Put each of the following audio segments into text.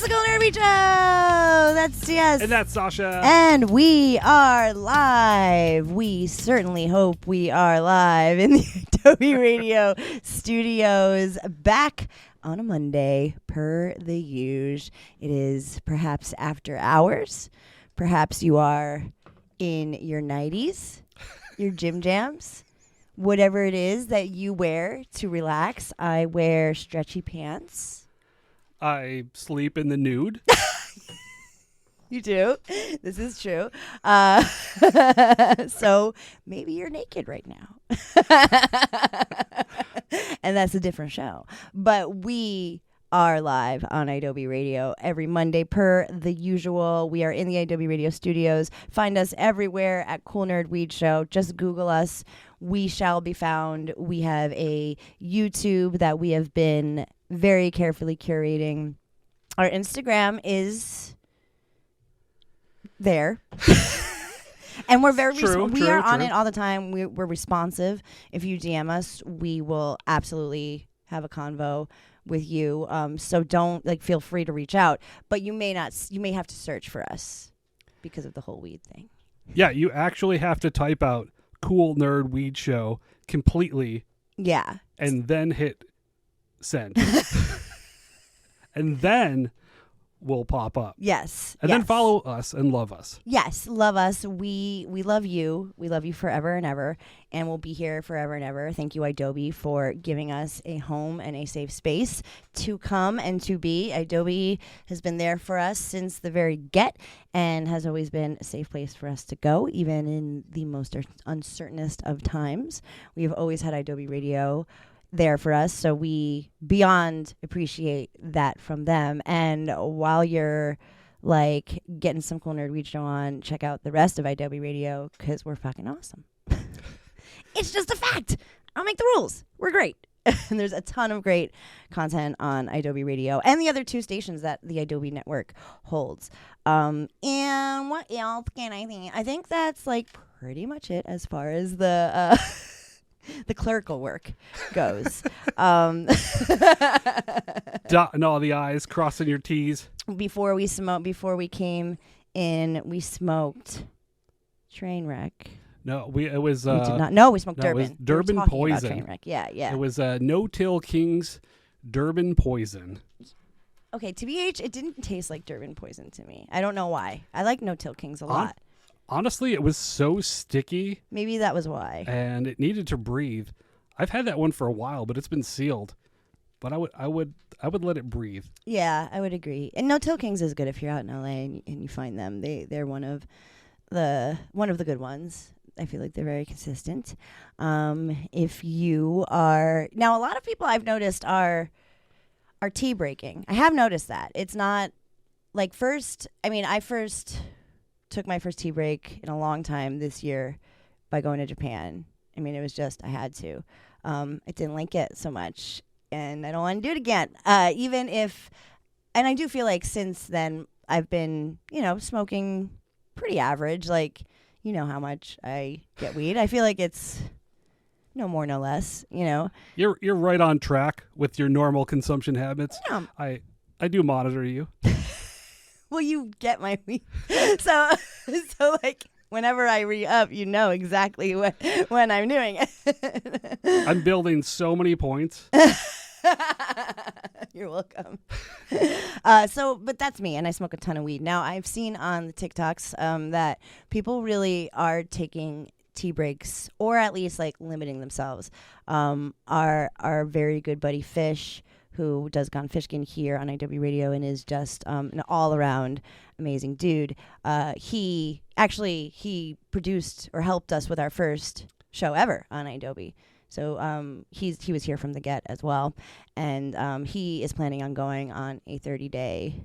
the Culinary Beach Show. That's Jess. And that's Sasha. And we are live. We certainly hope we are live in the Adobe Radio studios, back on a Monday per the usual. It is perhaps after hours. Perhaps you are in your 90s, your gym jams, whatever it is that you wear to relax. I wear stretchy pants. I sleep in the nude. You do. This is true. So maybe you're naked right now. And that's a different show. But we are live on Adobe Radio every Monday per the usual. We are in the Adobe Radio studios. Find us everywhere at Cool Nerd Weed Show. Just Google us. We shall be found. We have a YouTube that we have been very carefully curating. Our Instagram is there. And we're very we are on it all the time. We're responsive. If you DM us, we will absolutely have a convo with you. So don't feel free to reach out, but you may have to search for us because of the whole weed thing. Yeah, you actually have to type out Cool Nerd Weed Show completely. Yeah. And then hit send. And then we'll pop up. Yes. And then follow us and love us. Yes, love us. We love you. We love you forever and ever, and we'll be here forever and ever. Thank you, Adobe, for giving us a home and a safe space to come and to be. Adobe has been there for us since the very get and has always been a safe place for us to go, even in the most uncertainest of times. We've always had Adobe Radio there for us, so we beyond appreciate that from them. And while you're getting some Cool Nerd Weed Show on, check out the rest of Adobe Radio because we're fucking awesome. It's just a fact. I'll make the rules. We're great. And there's a ton of great content on Adobe Radio and the other two stations that the Adobe network holds. And what else can I think? I think that's pretty much it as far as the the clerical work goes. Dotting all the I's, crossing your T's. Before we came in, we smoked Trainwreck. No, it was. We did not. No, we smoked Durban. It was Durban Poison. Trainwreck. Yeah. It was No Till King's Durban Poison. Okay, TBH, it didn't taste like Durban Poison to me. I don't know why. I like No Till Kings a lot. Honestly, it was so sticky. Maybe that was why. And it needed to breathe. I've had that one for a while, but it's been sealed. But I would let it breathe. Yeah, I would agree. And No Till Kings is good if you're out in LA and you find them. They're one of the good ones. I feel like they're very consistent. If you are now, a lot of people I've noticed are tea breaking. I have noticed that it's not I first took my first tea break in a long time this year by going to Japan. I mean, it was just, I had to. I didn't like it so much, and I don't want to do it again. And I do feel like since then, I've been, smoking pretty average. You know how much I get weed. I feel like it's no more, no less, You're right on track with your normal consumption habits. Yeah. I do monitor you. Well, you get my weed. So whenever I re-up, exactly when I'm doing it. I'm building so many points. You're welcome. But that's me, and I smoke a ton of weed. Now, I've seen on the TikToks that people really are taking tea breaks, or at least limiting themselves. Our very good buddy Fish, who does Gone Fishkin here on IW Radio and is just an all-around amazing dude. He produced or helped us with our first show ever on Adobe. So he was here from the get as well, and he is planning on going on a 30-day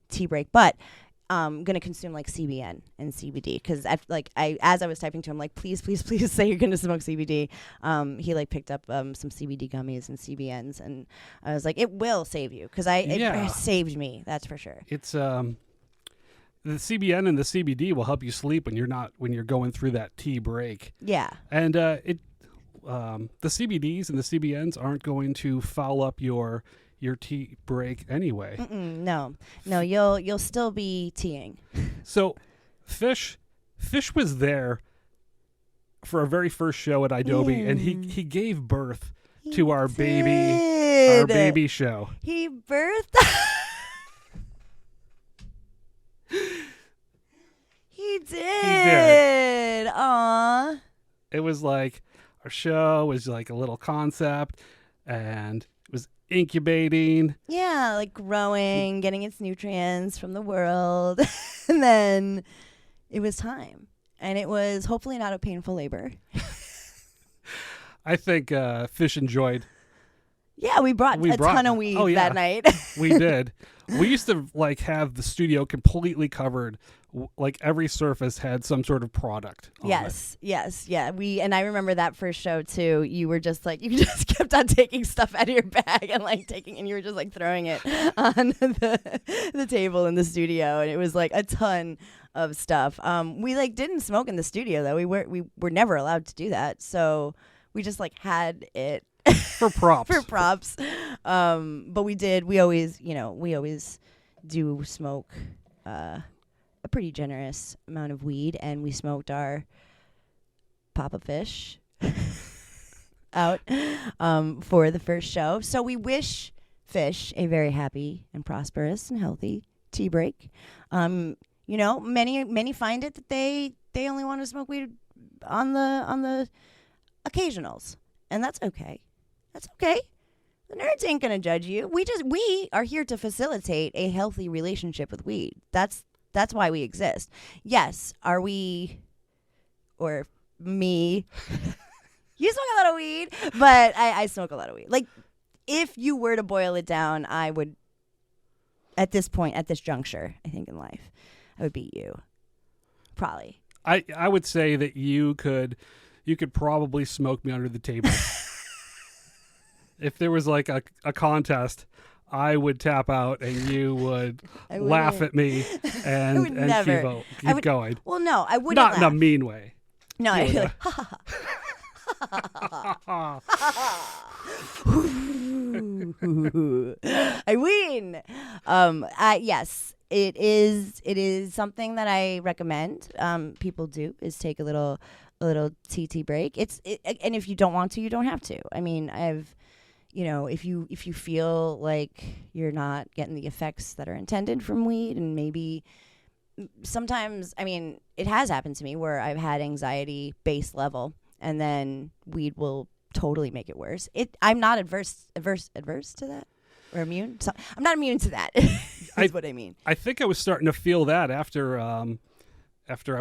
tea break, but going to consume CBN and CBD because as I was typing to him please say you're going to smoke CBD. He picked up some CBD gummies and CBNs, and I was it will save you because it saved me, that's for sure. It's the CBN and the CBD will help you sleep when you're going through that tea break. Yeah, and the CBDs and the CBNs aren't going to foul up your your tea break anyway. No, you'll still be teeing. So, Fish was there for our very first show at Adobe, and he gave birth to our baby show. He birthed. He did. Aww. It was like our show was like a little concept, and it was incubating. Yeah, like growing, getting its nutrients from the world, and then it was time, and it was hopefully not a painful labor. I think Fish enjoyed. Yeah, we brought a ton of weed that night. We did. We used to like have the studio completely covered. Like every surface had some sort of product on it. Yes. I remember that first show too. You were just like, you just kept on taking stuff out of your bag and like and you were just like throwing it on the table in the studio, and it was like a ton of stuff. We like didn't smoke in the studio though. We were never allowed to do that, so we just like had it for props. But we did. We always do smoke a pretty generous amount of weed, and we smoked our Papa Fish out for the first show. So we wish Fish a very happy and prosperous and healthy tea break. Many find it that they only want to smoke weed on the occasionals, and that's okay. That's okay. The nerds ain't gonna judge you. We are here to facilitate a healthy relationship with weed. That's why we exist. Yes, are we, or me? You smoke a lot of weed, but I smoke a lot of weed. Like, if you were to boil it down, I would, at this point, at this juncture, I think in life, I would beat you. Probably. I would say that you could probably smoke me under the table. If there was like a contest, I would tap out and you would laugh at me and keep going. Well, no, I wouldn't. Not laugh. in a mean way. No, I'd be like, I win. Yes, it is something that I recommend. People do is take a little TT break. And if you don't want to, you don't have to. I mean, if you feel like you're not getting the effects that are intended from weed, and maybe sometimes, I mean, it has happened to me where I've had anxiety base level, and then weed will totally make it worse. I'm not adverse to that, or immune. So I'm not immune to that. Is what I mean. I think I was starting to feel that after I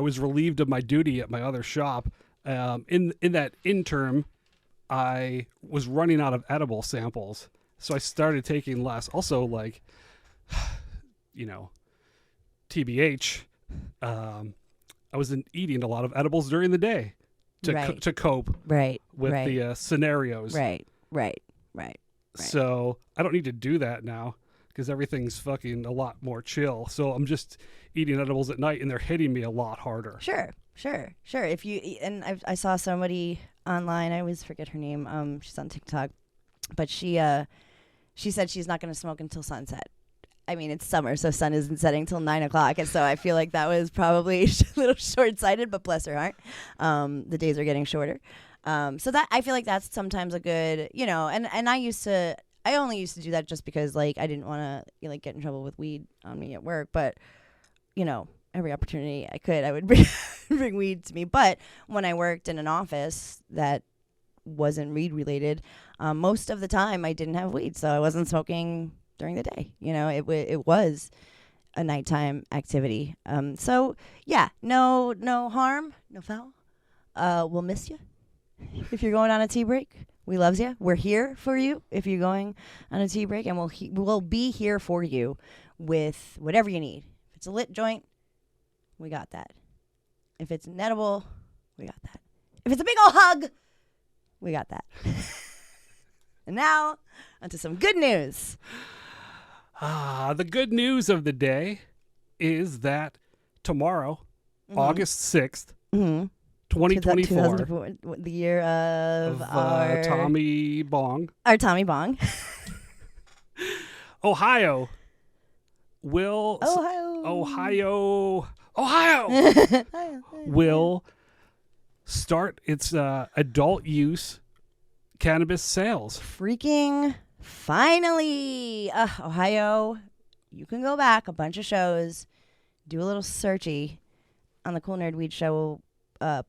was relieved of my duty at my other shop. In that interim, I was running out of edible samples, so I started taking less. Also, like, TBH, I was eating a lot of edibles during the day to cope with the scenarios. Right. So I don't need to do that now because everything's fucking a lot more chill. So I'm just eating edibles at night, and they're hitting me a lot harder. Sure. I saw somebody online, I always forget her name. She's on TikTok, but she said she's not going to smoke until sunset. I mean, it's summer, so sun isn't setting till 9 o'clock, and so I feel like that was probably a little short-sighted, but bless her heart. The days are getting shorter. So that, I feel like that's sometimes a good, and I only used to do that just because, like, I didn't want to, like, get in trouble with weed on me at work, but, every opportunity I could, I would bring weed to me. But when I worked in an office that wasn't weed related, most of the time I didn't have weed, so I wasn't smoking during the day. It was a nighttime activity. So yeah, no harm, no foul. We'll miss you if you're going on a tea break. We loves you. We're here for you if you're going on a tea break, and we'll be here for you with whatever you need. If it's a lit joint, we got that. If it's an edible, we got that. If it's a big old hug, we got that. And now, onto some good news. The good news of the day is that tomorrow, August 6th, 2024, the year of our Tommy Bong. Our Tommy Bong. Ohio will Ohio will start its adult use cannabis sales. Freaking finally. Ohio, you can go back a bunch of shows, do a little searchy on the Cool Nerd Weed Show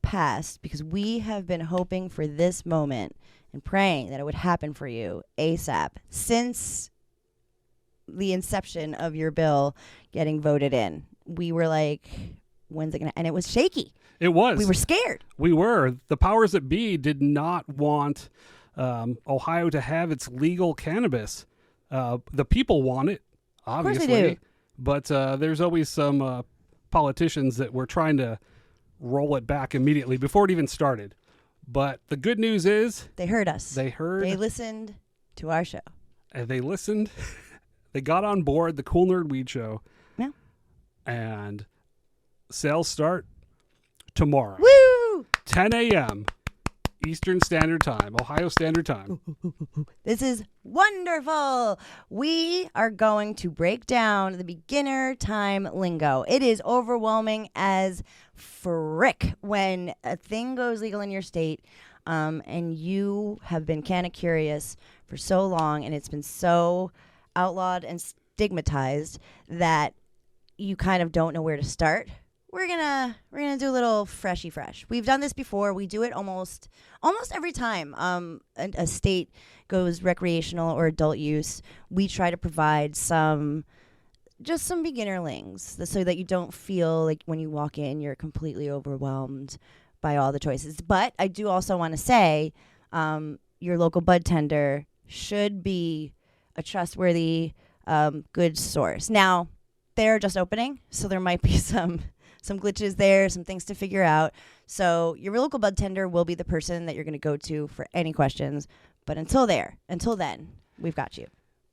past, because we have been hoping for this moment and praying that it would happen for you ASAP since the inception of your bill getting voted in. We were like, when's it going to... And it was shaky. It was. We were scared. We were. The powers that be did not want Ohio to have its legal cannabis. The people want it, obviously. Of course they do. But there's always some politicians that were trying to roll it back immediately before it even started. But the good news is... They heard us. They heard. They listened to our show. And they listened. They got on board the Cool Nerd Weed Show. Yeah. And sales start tomorrow. Woo! 10 a.m. Eastern Standard Time, Ohio Standard Time. This is wonderful. We are going to break down the beginner time lingo. It is overwhelming as frick when a thing goes legal in your state, and you have been canna-curious for so long, and it's been so outlawed and stigmatized that you kind of don't know where to start. We're gonna do a little freshy fresh. We've done this before. We do it almost every time a state goes recreational or adult use. We try to provide some beginner links so that you don't feel like when you walk in you're completely overwhelmed by all the choices. But I do also want to say your local bud tender should be a trustworthy, good source. Now, they're just opening, so there might be some glitches there, some things to figure out. So your local bud tender will be the person that you're going to go to for any questions. But until then, we've got you.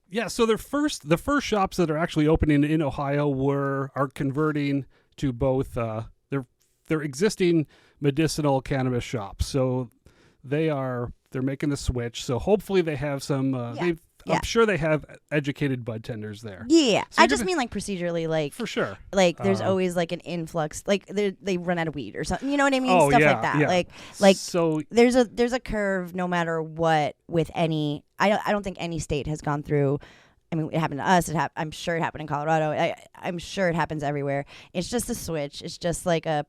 Yeah, so the first shops that are actually opening in Ohio are converting to both their existing medicinal cannabis shops. So they're making the switch. So hopefully they have some I'm sure they have educated bud tenders there. Yeah. So I just mean like procedurally, like for sure. Like there's always like an influx, like they run out of weed or something. You know what I mean? Oh, Stuff yeah, like that. yeah. Like so there's a curve no matter what with any. I don't think any state has gone through. I mean, it happened to us. I'm sure it happened in Colorado. I'm sure it happens everywhere. It's just a switch. It's just like the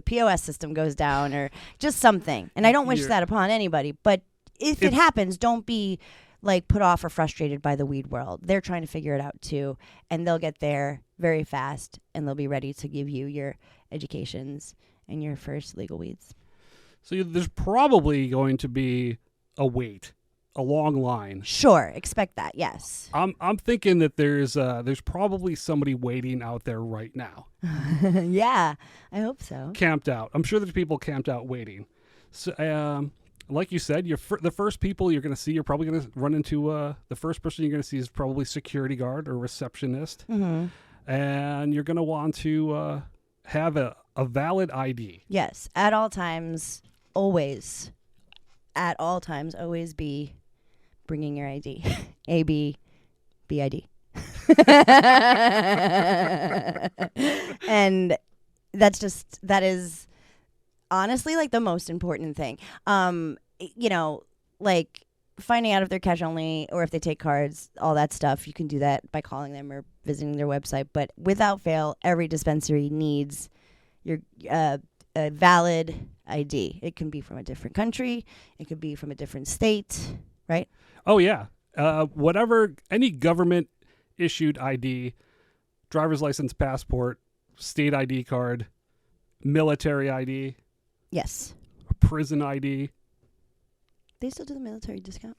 POS system goes down or just something. And I don't wish that upon anybody. But if it happens, don't be like put off or frustrated by the weed world. They're trying to figure it out too, and they'll get there very fast, and they'll be ready to give you your educations and your first legal weeds. So there's probably going to be a long line. Sure, expect that. Yes. I'm thinking that there's probably somebody waiting out there right now. Yeah, I hope so. Camped out. I'm sure there's people camped out waiting. So, like you said, the first people you're going to see, you're probably going to run into the first person you're going to see is probably security guard or receptionist. Mm-hmm. And you're going to want to have a valid ID. Yes, at all times, always be bringing your ID. A-B, B-I-D. And that is honestly like the most important thing. Like finding out if they're cash only or if they take cards, all that stuff, you can do that by calling them or visiting their website. But without fail, every dispensary needs your a valid ID. It can be from a different country. It could be from a different state, right? Oh, yeah. Any government issued ID, driver's license, passport, state ID card, military ID. Yes. Prison ID. They still do the military discount?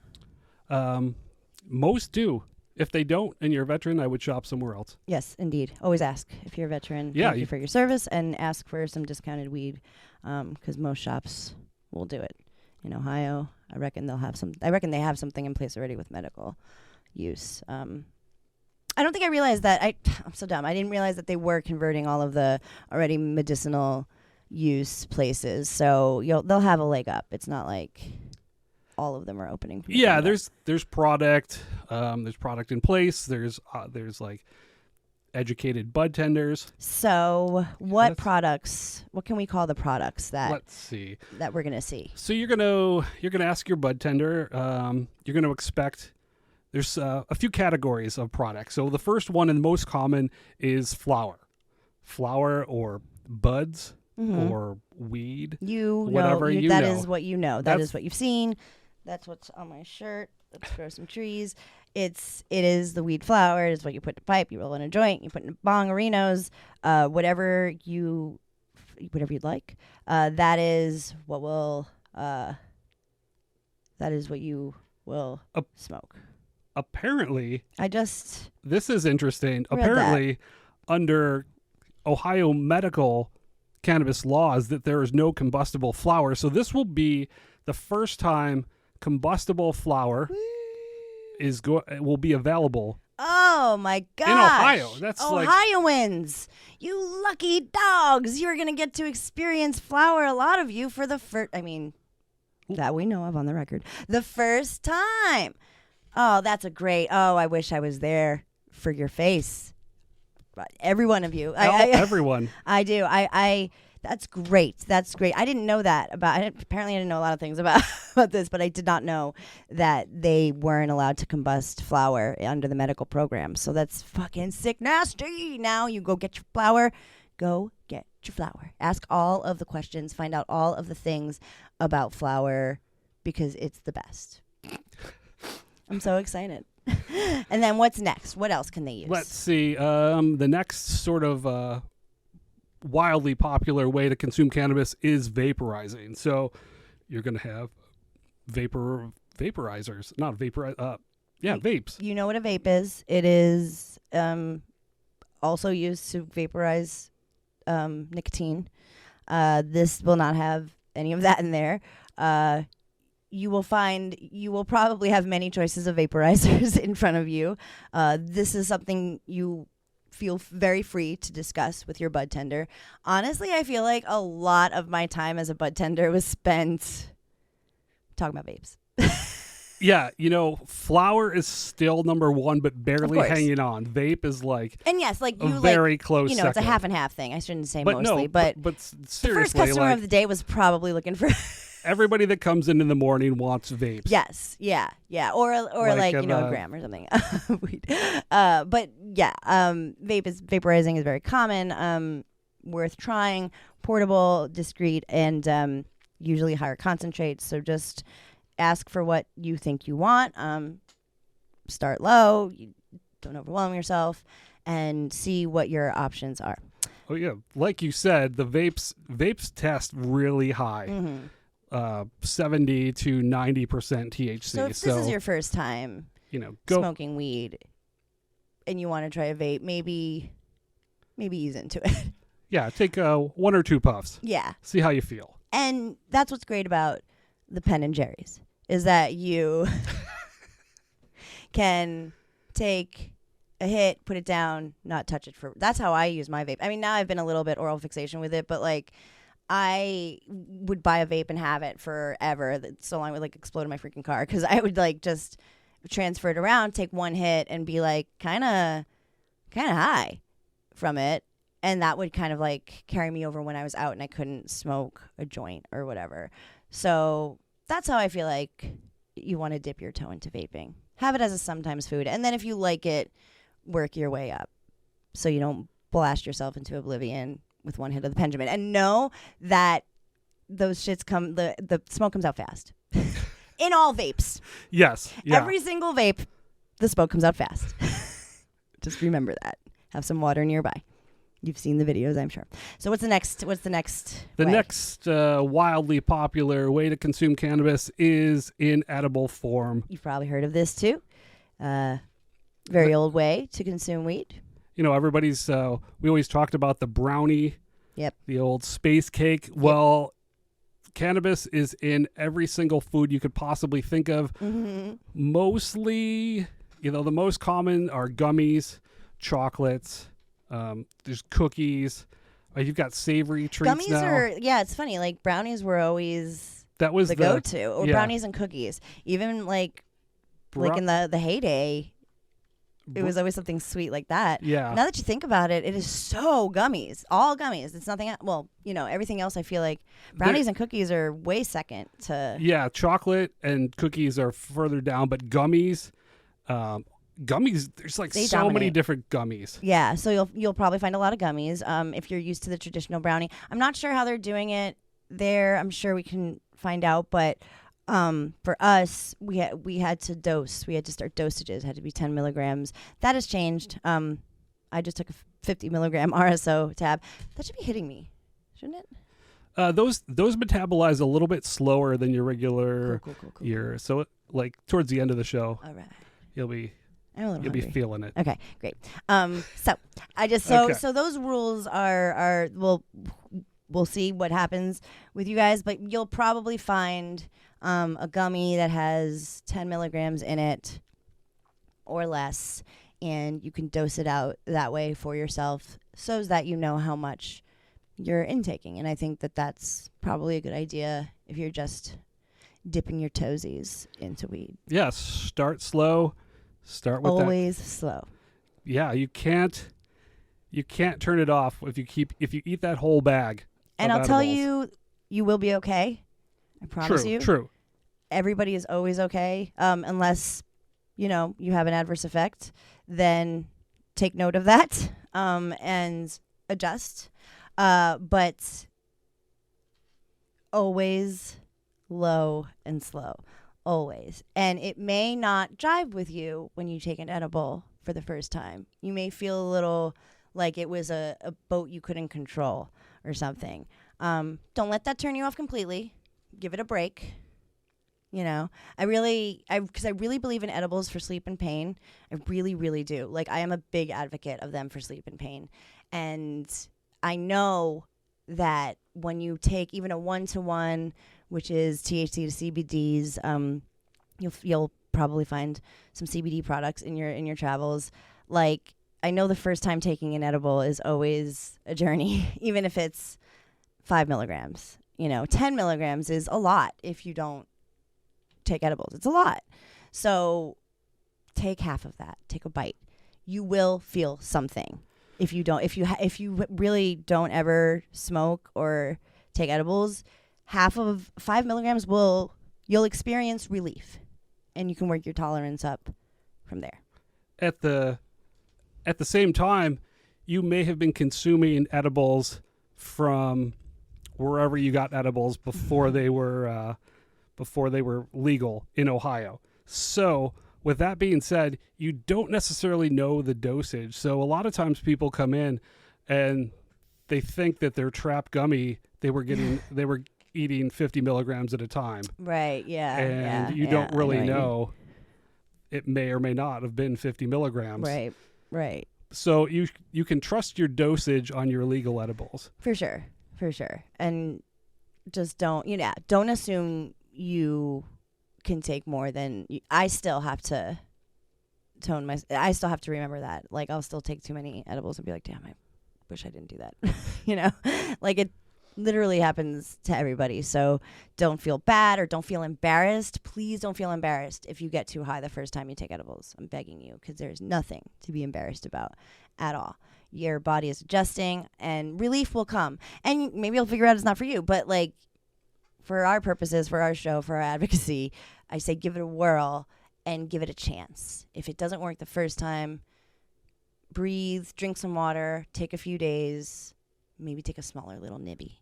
Most do. If they don't and you're a veteran, I would shop somewhere else. Yes, indeed. Always ask if you're a veteran. Yeah, Thank you for your service, and ask for some discounted weed, because most shops will do it. In Ohio, I reckon they have something in place already with medical use. I don't think I realized that. I'm so dumb. I didn't realize that they were converting all of the already medicinal use places. So they'll have a leg up. It's not like all of them are opening. Yeah, there's product. There's product in place. There's like educated bud tenders. So what products, what can we call the products that let's see that we're gonna see? So you're gonna ask your bud tender. You're gonna expect there's a few categories of products. So the first one and the most common is flower or buds or weed. Whatever that is what you know. That is what you've seen. That's what's on my shirt. Let's grow some trees. It is the weed flower. It is what you put in a pipe. You roll in a joint. You put in a bong, arenos, whatever you'd like. That is what you will smoke. Apparently, this is interesting. Apparently, under Ohio medical cannabis laws, that there is no combustible flower. So this will be the first time combustible flower will be available. Oh my gosh. In Ohio. That's Ohioans. You lucky dogs. You're going to get to experience flower, a lot of you, for the first, that we know of on the record, the first time. Oh, that's I wish I was there for your face. Every one of you. Everyone. I do. That's great. That's great. I didn't know that apparently I didn't know a lot of things about this, but I did not know that they weren't allowed to combust flower under the medical program. So that's fucking sick nasty. Now you go get your flower. Go get your flower. Ask all of the questions. Find out all of the things about flower because it's the best. I'm so excited. And then what's next? What else can they use? Let's see. The next sort of wildly popular way to consume cannabis is vaporizing. So you're going to have vaporizers, not vapes. You know what a vape is. It is also used to vaporize nicotine. This will not have any of that in there. You will probably have many choices of vaporizers in front of you. This is something you feel very free to discuss with your bud tender. Honestly, I feel like a lot of my time as a bud tender was spent talking about vapes. Yeah, flower is still number one, but barely hanging on. Vape is very close. It's a half and half thing. I shouldn't say but mostly, but seriously, the first customer of the day was probably looking for. Everybody that comes in the morning wants vapes. Yes, yeah, or a gram or something. But yeah, vaporizing is very common. Worth trying. Portable, discreet, and usually higher concentrates. So just ask for what you think you want. Start low. Don't overwhelm yourself, and see what your options are. Oh yeah, like you said, the vapes test really high. Mm-hmm. 70 to 90% THC. So if this is your first time, smoking weed, and you want to try a vape, maybe ease into it. Yeah, take 1 or 2 puffs. Yeah. See how you feel. And that's what's great about the Ben and Jerry's is that you can take a hit, put it down, not touch it for. That's how I use my vape. I mean, now I've been a little bit oral fixation with it, but I would buy a vape and have it forever. So long it would explode in my freaking car because I would just transfer it around, take one hit, and be kind of high from it, and that would kind of carry me over when I was out and I couldn't smoke a joint or whatever. So that's how I feel like you want to dip your toe into vaping. Have it as a sometimes food, and then if you like it, work your way up so you don't blast yourself into oblivion with one hit of the Benjamin, and know that those shits the smoke comes out fast. In all vapes. Yes. Yeah. Every single vape, the smoke comes out fast. Just remember that. Have some water nearby. You've seen the videos, I'm sure. So what's the next? The next wildly popular way to consume cannabis is in edible form. You've probably heard of this too. Very old way to consume weed. Everybody's, we always talked about the brownie, the old space cake. Yep. Well, cannabis is in every single food you could possibly think of. Mm-hmm. Mostly, the most common are gummies, chocolates, there's cookies. You've got savory treats gummies now. It's funny. Brownies were always the go-to, or brownies and cookies. Even like in the heyday, it was always something sweet like that. Yeah. Now that you think about it, it is so gummies. All gummies. It's nothing. Well, everything else. I feel like brownies and cookies are way second to. Yeah, chocolate and cookies are further down, but gummies, there's like They so dominate. many different gummies. Yeah, so you'll probably find a lot of gummies. If you're used to the traditional brownie, I'm not sure how they're doing it there. I'm sure we can find out, but for us, we had to dose. We had to start dosages. It had to be 10 milligrams. That has changed. I just took a 50 milligram RSO tab. That should be hitting me, shouldn't it? Those metabolize a little bit slower than your regular Cool. so like towards the end of the show, All right. you'll be I'm a little You'll be hungry. feeling it. Okay, great. So I just Okay. so those rules are we'll see what happens with you guys, but you'll probably find a gummy that has 10 milligrams in it or less, and you can dose it out that way for yourself so that you know how much you're intaking. And I think that that's probably a good idea if you're just dipping your toesies into weed. Yes, start slow. Start with Always slow. Yeah, you can't turn it off if you eat that whole bag. And of I'll tell edibles. you will be okay. I promise you. True. Everybody is always okay, unless you have an adverse effect. Then take note of that and adjust. But always low and slow. Always. And it may not jive with you when you take an edible for the first time. You may feel a little like it was a boat you couldn't control or something. Don't let that turn you off completely. Give it a break. Because I really believe in edibles for sleep and pain. I really, really do. Like, I am a big advocate of them for sleep and pain. And I know that when you take even a 1-to-1, which is THC to CBDs, you'll probably find some CBD products in your travels. Like, I know the first time taking an edible is always a journey, even if it's 5 milligrams. 10 milligrams is a lot if you don't take edibles. It's a lot. So take half of that. Take a bite. You will feel something. If you really don't ever smoke or take edibles, half of 5 milligrams you'll experience relief, and you can work your tolerance up from there. At the same time, you may have been consuming edibles from wherever you got edibles before they were legal in Ohio. So with that being said, you don't necessarily know the dosage. So a lot of times people come in and they think that their trap gummy, they were eating 50 milligrams at a time. Right. Yeah. And you don't really know. It may or may not have been 50 milligrams. Right. So you can trust your dosage on your legal edibles. For sure. And just don't assume you can take more than I still have to I still have to remember that. Like, I'll still take too many edibles and be like, damn, I wish I didn't do that. Like, it literally happens to everybody. So don't feel bad or don't feel embarrassed. Please don't feel embarrassed if you get too high the first time you take edibles. I'm begging you, because there's nothing to be embarrassed about at all. Your body is adjusting and relief will come. And maybe you'll figure out it's not for you. But, like, for our purposes, for our show, for our advocacy, I say give it a whirl and give it a chance. If it doesn't work the first time, breathe, drink some water, take a few days, maybe take a smaller little nibby,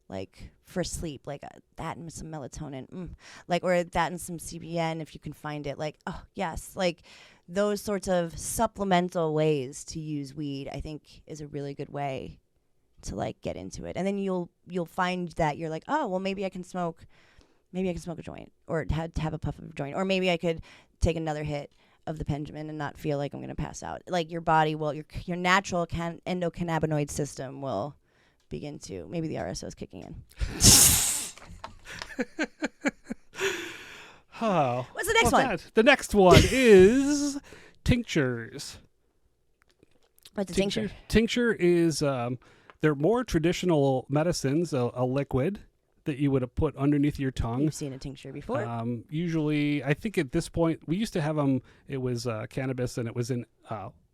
like for sleep, like that and some melatonin, or that and some CBN if you can find it. Like, oh yes, like those sorts of supplemental ways to use weed, I think, is a really good way to like get into it. And then you'll find that you're like, oh well, maybe I can smoke a joint, or have a puff of a joint, or maybe I could take another hit of the Benjamin and not feel like I'm going to pass out. Like, your body will, your natural endocannabinoid system will begin to, maybe the RSO is kicking in. Oh, what's the next one? The next one is tinctures. What's a tincture? Tincture is they're more traditional medicines, a liquid that you would have put underneath your tongue. You've seen a tincture before. Usually, I think at this point, we used to have them. It was cannabis, and it was in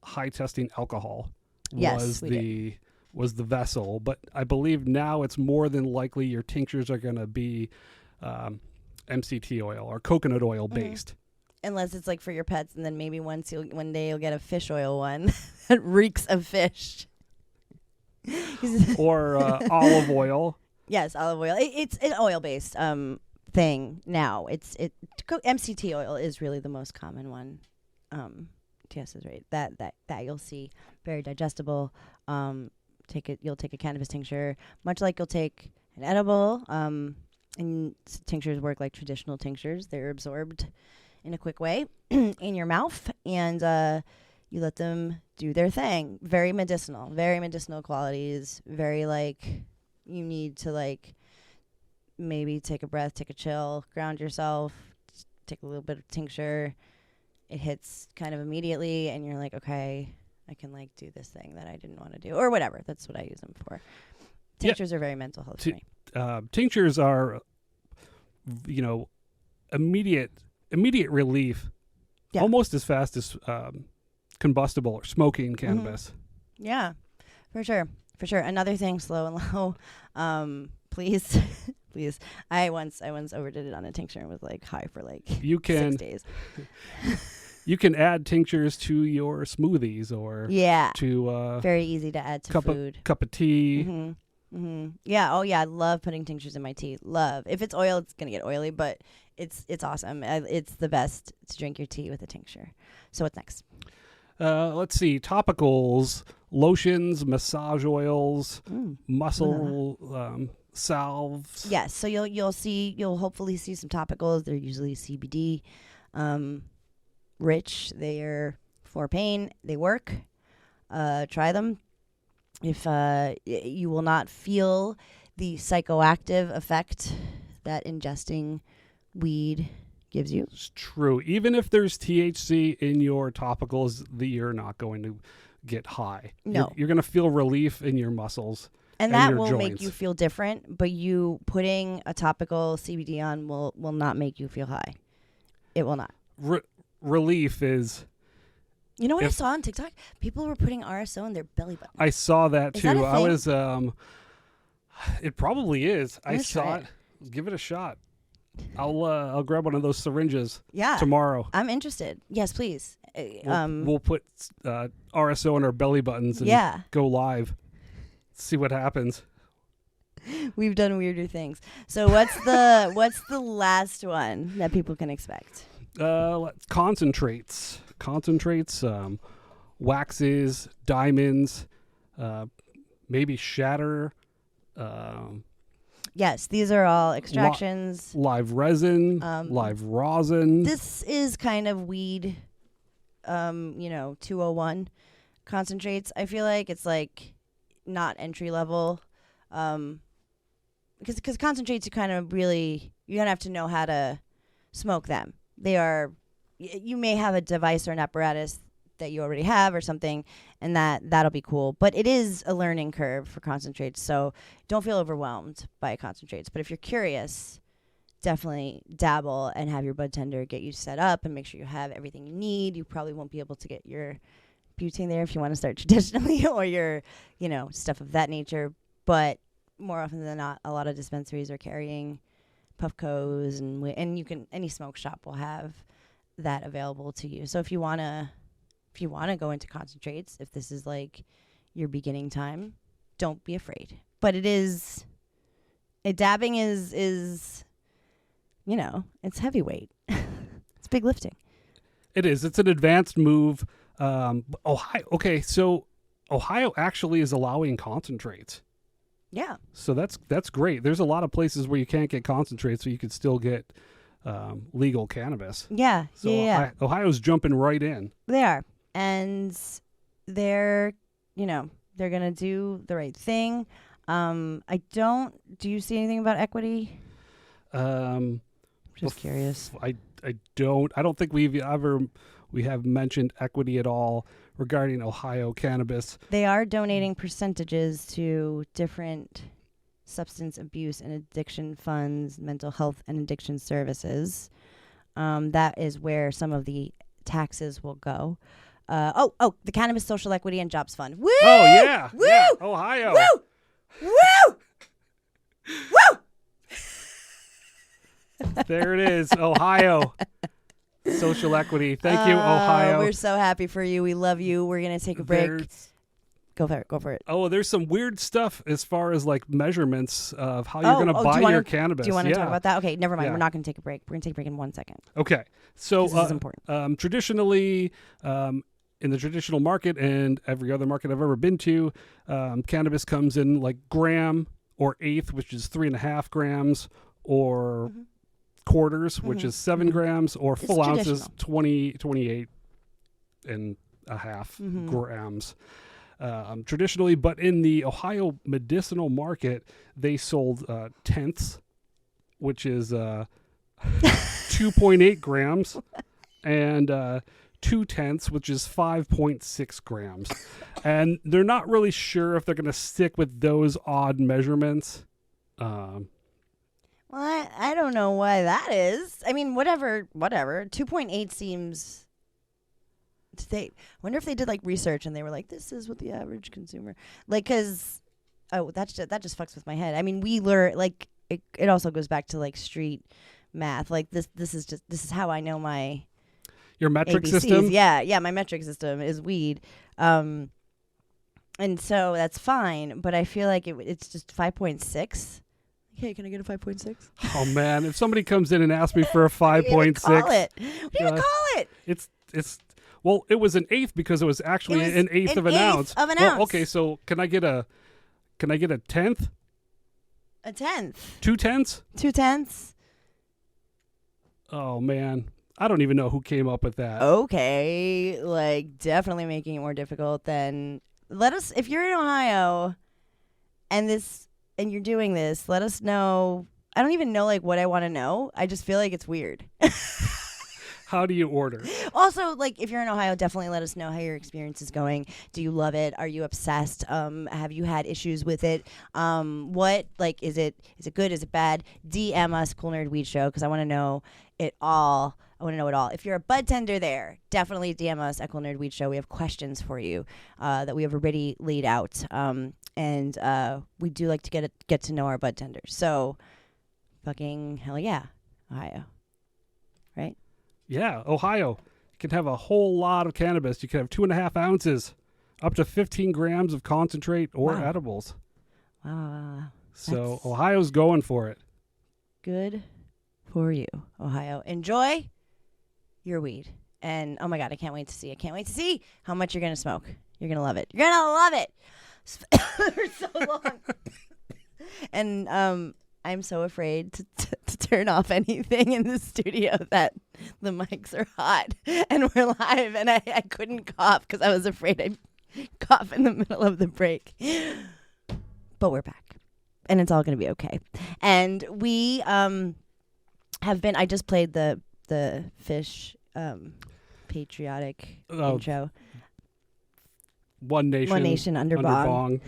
high testing alcohol. Yes, was the vessel, but I believe now it's more than likely your tinctures are going to be MCT oil or coconut oil based. Unless it's like for your pets, and then maybe one day you'll get a fish oil one that reeks of fish. Or olive oil. Yes, olive oil. It's an oil-based thing now. MCT oil is really the most common one. TS is right. That you'll see, very digestible. You'll take a cannabis tincture, much like you'll take an edible. And tinctures work like traditional tinctures. They're absorbed in a quick way in your mouth, and you let them do their thing. Very medicinal qualities. Very you need to maybe take a breath, take a chill, ground yourself, take a little bit of tincture. It hits kind of immediately, and you're like, okay, I can do this thing that I didn't want to do, or whatever. That's what I use them for. Tinctures are very mental health for me. Tinctures are, immediate relief, almost as fast as combustible or smoking cannabis. Yeah, for sure. Another thing, slow and low. Please. I once overdid it on a tincture and was high for 6 days. You can add tinctures to your smoothies or to very easy to add to food. Cup of tea. Yeah. Oh yeah. I love putting tinctures in my tea. Love. If it's oil, it's gonna get oily, but it's awesome. It's the best to drink your tea with a tincture. So what's next? Let's see. Topicals, lotions, massage oils, muscle salves. Yes. So you'll hopefully see some topicals. They're usually CBD rich. They're for pain. They work. Try them. If you will not feel the psychoactive effect that ingesting weed gives you. It's true. Even if there's THC in your topicals, you're not going to get high. No. You're going to feel relief in your muscles. And that will joints. make you feel different, but you putting a topical CBD on will not make you feel high. It will not. Relief is... You know what I saw on TikTok? People were putting RSO in their belly button. I saw that too. Is that a I thing? was it probably is. I saw it. It. Give it a shot. I'll grab one of those syringes tomorrow. I'm interested. Yes, please. We'll put RSO in our belly buttons and go live. See what happens. We've done weirder things. So what's the last one that people can expect? Concentrates, waxes, diamonds, maybe shatter. Yes, these are all extractions. Live resin, live rosin. This is kind of weed, 201 concentrates. I feel like it's not entry level, because concentrates you're gonna have to know how to smoke them. You may have a device or an apparatus that you already have or something, and that'll be cool. But it is a learning curve for concentrates, so don't feel overwhelmed by concentrates. But if you're curious, definitely dabble and have your bud tender get you set up and make sure you have everything you need. You probably won't be able to get your butane there if you want to start traditionally or your, stuff of that nature. But more often than not, a lot of dispensaries are carrying Puffcos, and any smoke shop will have that available to you. So if you wanna go into concentrates, if this is your beginning time, don't be afraid. But dabbing is it's heavyweight. It's big lifting. It is. It's an advanced move. Ohio. Okay, so Ohio actually is allowing concentrates. Yeah. So that's great. There's a lot of places where you can't get concentrates, so you could still get legal cannabis. Yeah. So yeah. Ohio's jumping right in. They are, and they're gonna do the right thing. Do you see anything about equity? Just curious. I don't think we have mentioned equity at all regarding Ohio cannabis. They are donating percentages to different substance abuse and addiction funds, mental health and addiction services. That is where some of the taxes will go. The Cannabis Social Equity and Jobs Fund. Woo! Oh, yeah. Woo! Yeah. Ohio. Woo! Woo! Woo! There it is. Ohio. Social equity. Thank you, Ohio. We're so happy for you. We love you. We're going to take a break. Go for it. Oh, there's some weird stuff as far as like measurements of how you're going to buy your cannabis. Do you want to talk about that? Okay, never mind. Yeah. We're not going to take a break. We're going to take a break in 1 second. Okay. So This is important. Traditionally, in the traditional market and every other market I've ever been to, cannabis comes in like gram or eighth, which is 3.5 grams, or quarters, which is 7 grams, or full ounces, 28 and a half grams. Traditionally, but in the Ohio medicinal market, they sold tenths, which is 2.8 grams, and 2/10, which is 5.6 grams. And they're not really sure if they're going to stick with those odd measurements. Well, I don't know why that is. I mean, whatever. 2.8 seems... I wonder if they did like research and they were like, this is what the average consumer like, because that just fucks with my head. I mean, we learn like it also goes back to like street math. Like this is how I know your metric ABCs. system. Yeah, my metric system is weed, and so that's fine. But I feel like it's just 5.6. Hey, can I get a 5.6? Oh man, if somebody comes in and asks me for a 5.6, what do you even call it? It's well, it was an eighth because it was actually an eighth of an ounce. Ounce. Okay, so can I get a tenth? A tenth. 2/10? 2/10. Oh man, I don't even know who came up with that. Okay, like definitely making it more difficult than if you're in Ohio and you're doing this, let us know. I don't even know like what I want to know. I just feel like it's weird. How do you order? Also, like if you're in Ohio, definitely let us know how your experience is going. Do you love it? Are you obsessed? Have you had issues with it? What like is it good? Is it bad? DM us, Cool Nerd Weed Show, because I want to know it all. I want to know it all. If you're a bud tender there, definitely DM us at Cool Nerd Weed Show. We have questions for you that we have already laid out. And we do like to get to know our bud tenders. So fucking hell yeah, Ohio. Right? Yeah, Ohio. You can have a whole lot of cannabis. You can have 2.5 ounces, up to 15 grams of concentrate or edibles. Wow. So Ohio's going for it. Good for you, Ohio. Enjoy your weed. And oh my God, I can't wait to see how much you're going to smoke. You're going to love it. You're going to love it for so long. And I'm so afraid to turn off anything in the studio that the mics are hot and we're live, and I couldn't cough because I was afraid I'd cough in the middle of the break. But we're back, and it's all going to be okay. And we have been. I just played the fish patriotic intro. One nation under bong.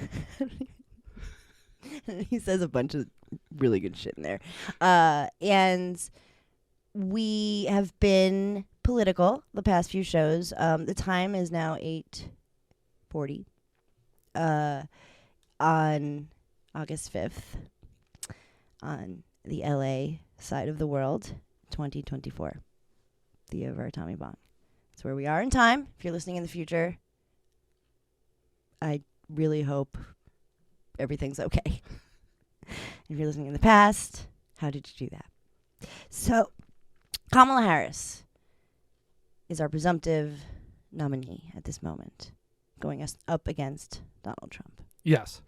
He says a bunch of really good shit in there. And we have been political the past few shows. The time is now 8:40 on August 5th on the LA side of the world, 2024, the year of our Tommy Bong. That's where we are in time. If you're listening in the future, I really hope everything's okay. If you're listening in the past, how did you do that? So, Kamala Harris is our presumptive nominee at this moment, going up against Donald Trump. Yes.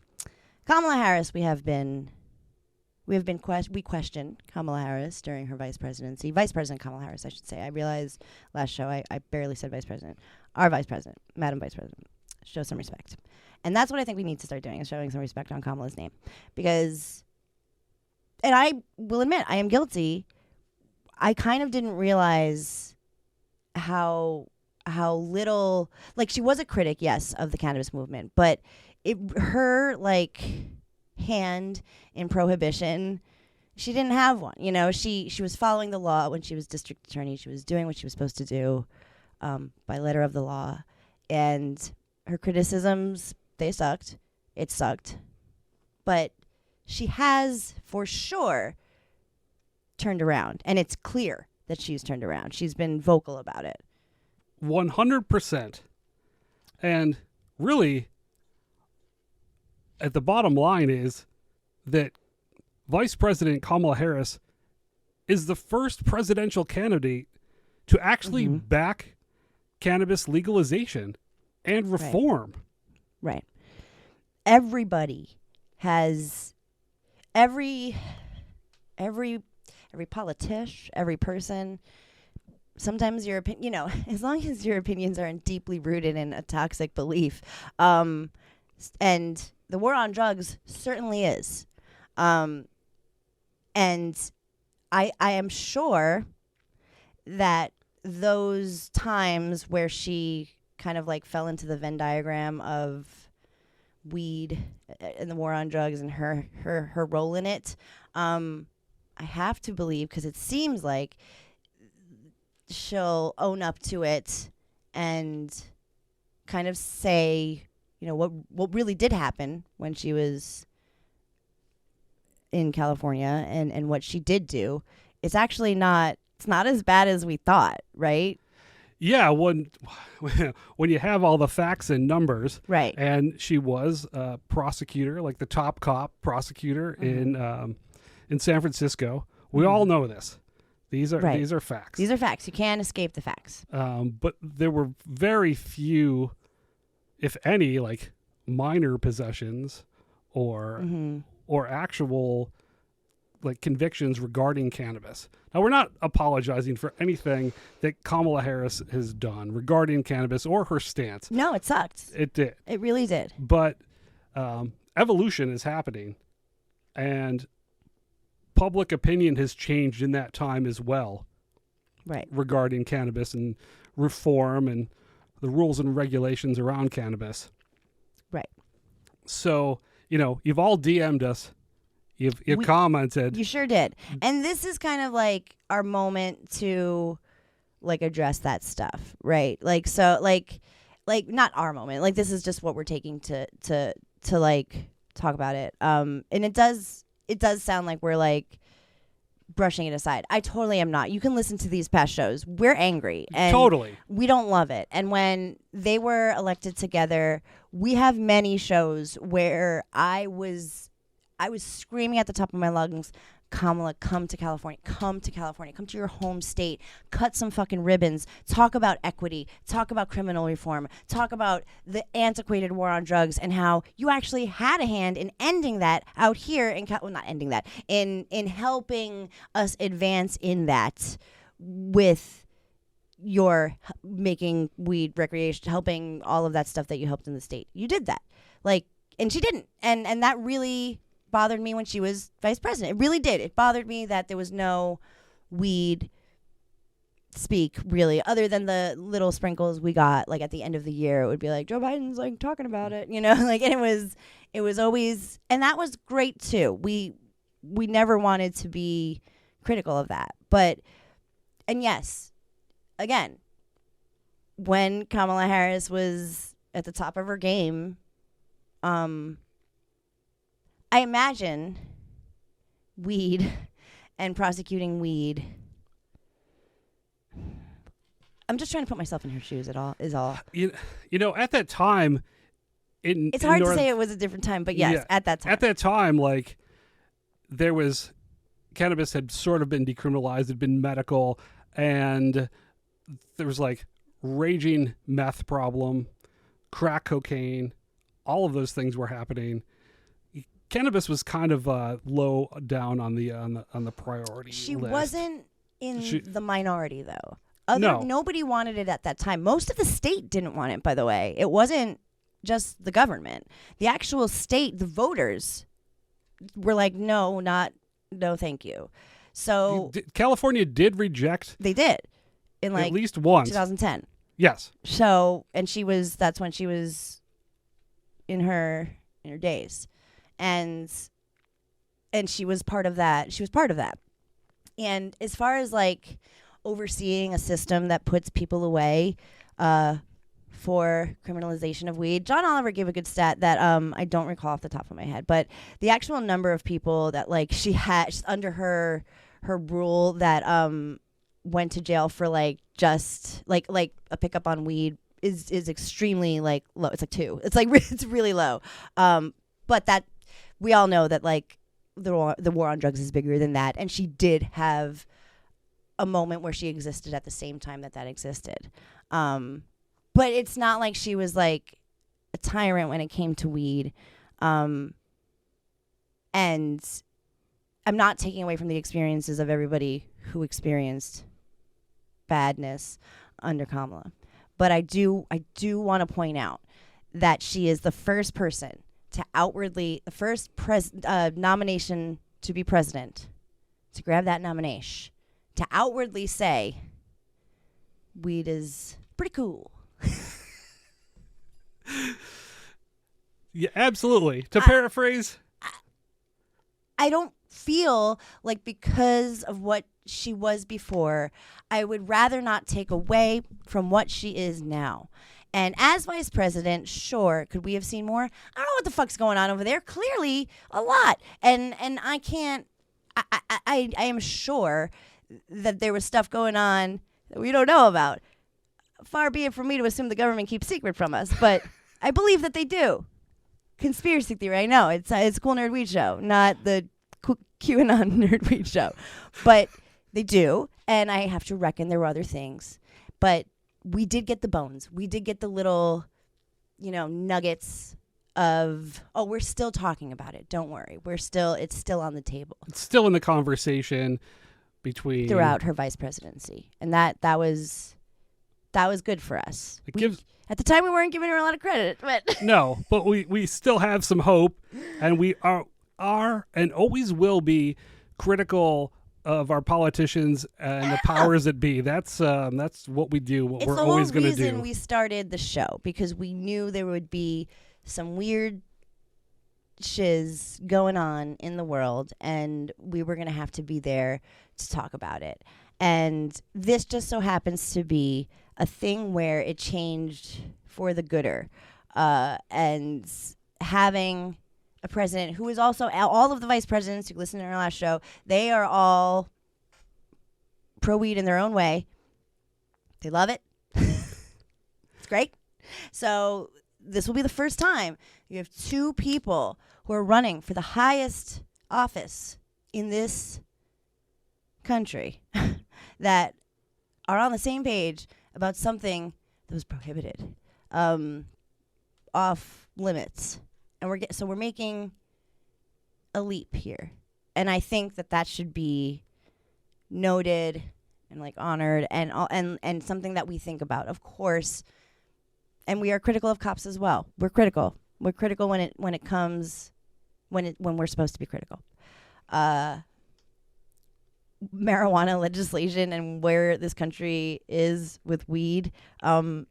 Kamala Harris, we questioned Kamala Harris during her vice presidency. Vice President Kamala Harris, I should say. I realized last show I barely said vice president. Our vice president, Madam Vice President. Show some respect. And that's what I think we need to start doing, is showing some respect on Kamala's name. Because, and I will admit, I am guilty. I kind of didn't realize how little, like, she was a critic, yes, of the cannabis movement, but her hand in prohibition. She didn't have one. You know, she was following the law when she was district attorney. She was doing what she was supposed to do by letter of the law. And her criticisms, they sucked. It sucked. But she has, for sure, turned around. And it's clear that she's turned around. She's been vocal about it. 100%. And really, at the bottom line is that Vice President Kamala Harris is the first presidential candidate to actually back cannabis legalization and reform. Right. Everybody has every politician, every person. Sometimes your opinion, you know, as long as your opinions aren't deeply rooted in a toxic belief, and the war on drugs certainly is. And I am sure that those times where she kind of like fell into the Venn diagram of weed and the war on drugs and her role in it, I have to believe, because it seems like she'll own up to it and kind of say, you know, what really did happen when she was in California and what she did do. It's actually not as bad as we thought, right? Yeah, when you have all the facts and numbers, right? And she was a prosecutor, like the top cop prosecutor in San Francisco. We all know this. These are facts. These are facts. You can't escape the facts. But there were very few, if any, like minor possessions or actual like convictions regarding cannabis. Now, we're not apologizing for anything that Kamala Harris has done regarding cannabis or her stance. No, it sucked. It did. It really did. But evolution is happening, and public opinion has changed in that time as well. Right. Regarding cannabis and reform and the rules and regulations around cannabis. Right. So, you know, you've all DM'd us. You've commented. You sure did. And this is kind of like our moment to like address that stuff, right? Like, so like not our moment. Like, this is just what we're taking to like talk about it. And it does sound like we're like brushing it aside. I totally am not. You can listen to these past shows. We're angry. And totally. We don't love it. And when they were elected together, we have many shows where I was screaming at the top of my lungs, Kamala, come to California, come to your home state, cut some fucking ribbons, talk about equity, talk about criminal reform, talk about the antiquated war on drugs and how you actually had a hand in ending that out here in, not ending that, in helping us advance in that with your making weed recreation, helping all of that stuff that you helped in the state. You did that. Like, and she didn't. And that really bothered me when she was vice president. It really did. It bothered me that there was no weed speak, really, other than the little sprinkles we got, like at the end of the year. It would be like, Joe Biden's like talking about it, you know, like, and it was always, and that was great too. We never wanted to be critical of that. But, and yes, again, when Kamala Harris was at the top of her game, I imagine weed and prosecuting weed. I'm just trying to put myself in her shoes. Is all. You know, at that time, it's hard to say it was a different time, but yes, at that time. At that time, like, there was, cannabis had sort of been decriminalized, had been medical, and there was like raging meth problem, crack cocaine, all of those things were happening. Cannabis was kind of low down on the priority list. She wasn't in the minority though. No. Nobody wanted it at that time. Most of the state didn't want it, by the way. It wasn't just the government. The actual state, the voters were like, no, thank you. So California did reject. They did. In like at least once. 2010. Yes. So, and that's when she was in her days. And and she was part of that. She was part of that. And as far as like overseeing a system that puts people away for criminalization of weed, John Oliver gave a good stat that I don't recall off the top of my head, but the actual number of people that like she had under her rule that went to jail for like just like a pickup on weed is extremely like low. It's like 2. It's like it's really low. But that we all know that like the war on drugs is bigger than that, and she did have a moment where she existed at the same time that existed. But it's not like she was like a tyrant when it came to weed. And I'm not taking away from the experiences of everybody who experienced badness under Kamala. But I do want to point out that she is the first person to outwardly, the first nomination to be president, to grab that nomination, to outwardly say, weed is pretty cool. Yeah, absolutely. To paraphrase, I don't feel like because of what she was before, I would rather not take away from what she is now. And as vice president, sure, could we have seen more? I don't know what the fuck's going on over there. Clearly, a lot. And I can't. I am sure that there was stuff going on that we don't know about. Far be it from me to assume the government keeps secret from us, but I believe that they do. Conspiracy theory, I know. It's Cool Nerd Weed Show, not the QAnon Nerd Weed Show. But they do, and I have to reckon there were other things. But we did get the bones. We did get the little, nuggets of, oh, we're still talking about it. Don't worry. It's still on the table. It's still in the conversation between throughout her vice presidency. And that was good for us. At the time, we weren't giving her a lot of credit, but no, but we still have some hope, and we are and always will be critical of our politicians and the powers that be. That's what we do. What we're always going to do. It's the whole reason we started the show, because we knew there would be some weird shiz going on in the world, and we were going to have to be there to talk about it. And this just so happens to be a thing where it changed for the gooder. And having a president who is also, all of the vice presidents who listened to our last show, they are all pro-weed in their own way. They love it. It's great. So this will be the first time you have 2 people who are running for the highest office in this country that are on the same page about something that was prohibited, off limits. And we're making a leap here. And I think that should be noted and like honored and something that we think about, of course. And we are critical of cops as well. We're critical. We're critical when we're supposed to be critical. Marijuana legislation and where this country is with weed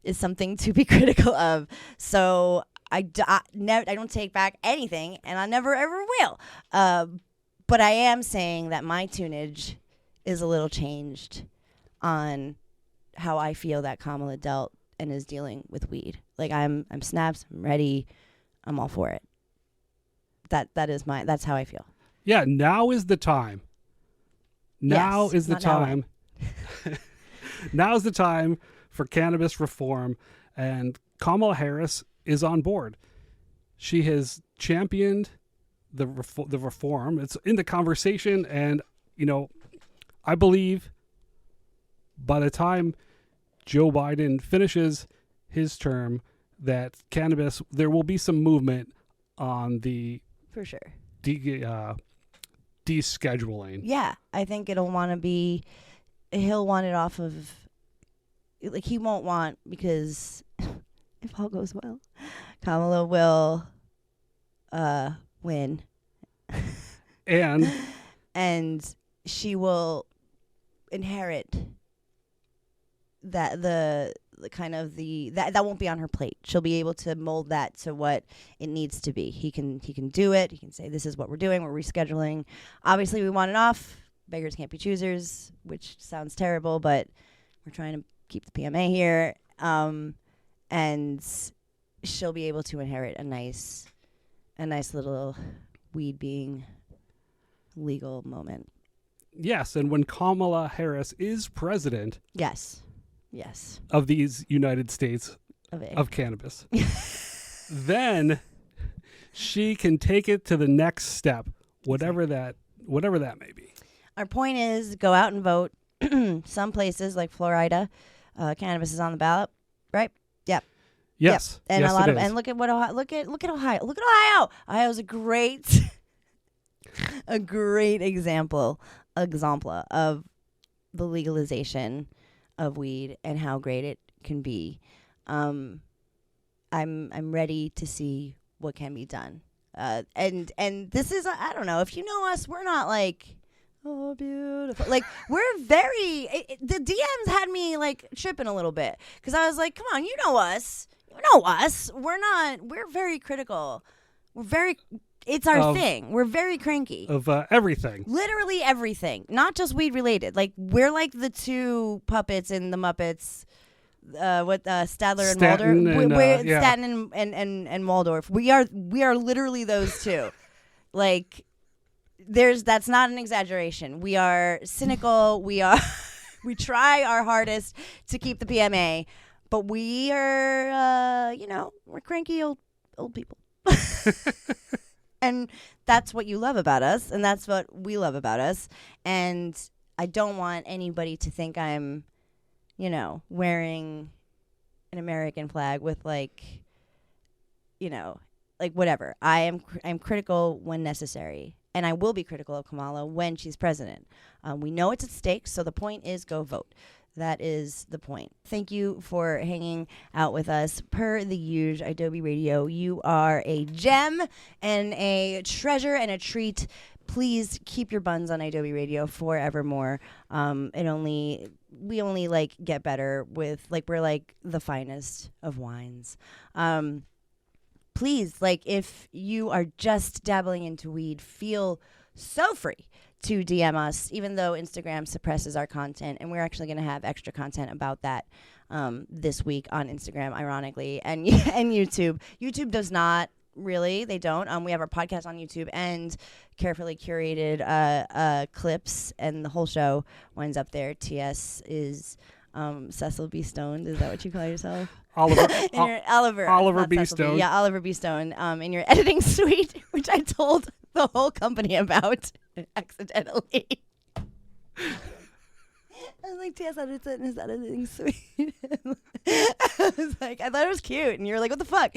is something to be critical of. So I don't take back anything, and I never ever will. But I am saying that my tunage is a little changed on how I feel that Kamala dealt and is dealing with weed. Like I'm snaps, I'm ready, I'm all for it. That's how I feel. Yeah, now is the time. Now is the time. Now is the time for cannabis reform, and Kamala Harris is on board. She has championed the reform. It's in the conversation, and I believe by the time Joe Biden finishes his term, that cannabis, there will be some movement on the for sure descheduling. Yeah, I think he'll want it off of, like, he won't want, because if all goes well, Kamala will win. And she will inherit that the kind of that won't be on her plate. She'll be able to mold that to what it needs to be. He can do it. He can say, this is what we're doing. We're rescheduling. Obviously, we want it off. Beggars can't be choosers, which sounds terrible, but we're trying to keep the PMA here. And she'll be able to inherit a nice little weed being legal moment. Yes, and when Kamala Harris is president, Yes, of these United States of cannabis, then she can take it to the next step, whatever that may be. Our point is, go out and vote. Some places like Florida, cannabis is on the ballot, right? Yep. Yes. Yep. And yes, a lot it of is. and look at Ohio. Look at Ohio. Look at Ohio. Ohio's a great example of the legalization of weed and how great it can be. I'm ready to see what can be done. And this is, I don't know, if you know us, we're not like, oh, beautiful. Like, we're very, the DMs had me like tripping a little bit because I was like, come on, you know us. We're very critical. It's our thing. We're very cranky. Of everything. Literally everything. Not just weed related. Like, we're like the two puppets in the Muppets. Stadler and Stanton Waldorf. yeah. Stanton and Waldorf. We are literally those two. Like, that's not an exaggeration. We are cynical. We try our hardest to keep the PMA, but we are we're cranky old people. And that's what you love about us, and that's what we love about us. And I don't want anybody to think I'm wearing an American flag with like whatever. I'm critical when necessary, and I will be critical of Kamala when she's president. We know it's at stake, so the point is go vote. That is the point. Thank you for hanging out with us. Per the usual, Adobe Radio, you are a gem and a treasure and a treat. Please keep your buns on Adobe Radio forevermore. We only like get better with we're like the finest of wines. Please, if you are just dabbling into weed, feel so free to DM us, even though Instagram suppresses our content, and we're actually going to have extra content about that this week on Instagram, ironically, and YouTube. YouTube does not really; they don't. We have our podcast on YouTube and carefully curated clips, and the whole show winds up there. TS is Cecil B. Stoned. Is that what you call yourself? Oliver B. Cecil Stone. Yeah, Oliver B. Stone. In your editing suite, which I told the whole company about accidentally. I was like, TS edits it in his editing suite. I was like, I thought it was cute, and you were like, what the fuck?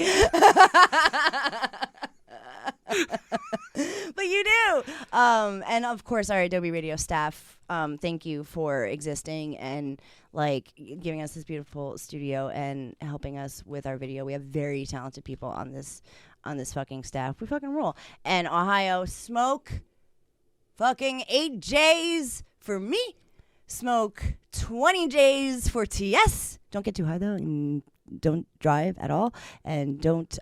But you do. And of course, our Adobe Radio staff, thank you for existing and giving us this beautiful studio and helping us with our video. We have very talented people on this fucking staff. We fucking rule. And Ohio, smoke fucking 8 J's for me. Smoke 20 J's for TS. Don't get too high though, and don't drive at all, and don't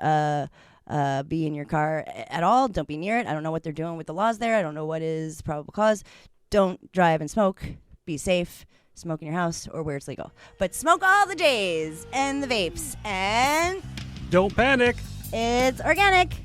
be in your car at all. Don't be near it. I don't know what they're doing with the laws there. I don't know what is probable cause. Don't drive and smoke. Be safe. Smoke in your house or where it's legal. But smoke all the J's and the vapes. And don't panic. It's organic.